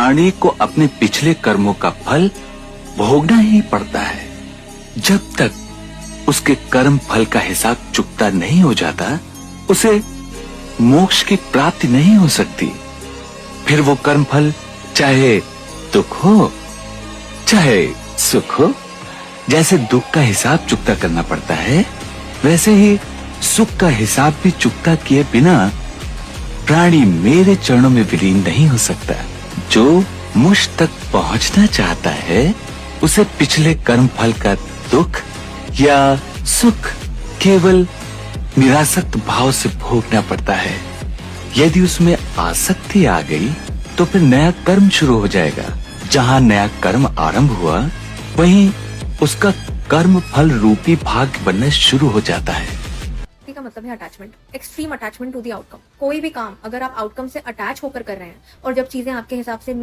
प्राणी को अपने पिछले कर्मों का फल भोगना ही पड़ता है। जब तक उसके कर्म फल का हिसाब चुकता नहीं हो जाता, उसे मोक्ष की प्राप्ति नहीं हो सकती। फिर वो कर्म फल चाहे दुख हो चाहे सुख हो, जैसे दुख का हिसाब चुकता करना पड़ता है, वैसे ही सुख का हिसाब भी चुकता किए बिना प्राणी मेरे चरणों में विलीन नहीं हो सकता। जो मुझ तक पहुंचना चाहता है, उसे पिछले कर्म फल का दुख या सुख केवल निरासक्त भाव से भोगना पड़ता है। यदि उसमें आसक्ति आ गई तो फिर नया कर्म शुरू हो जाएगा। जहाँ नया कर्म आरंभ हुआ, वहीं उसका कर्म फल रूपी भाग्य बनना शुरू हो जाता है। का मतलब है attachment, extreme attachment to the outcome. कोई भी काम अगर आप आउटकम से अटैच होकर कर रहे हैं और जब चीजें आपके हिसाब से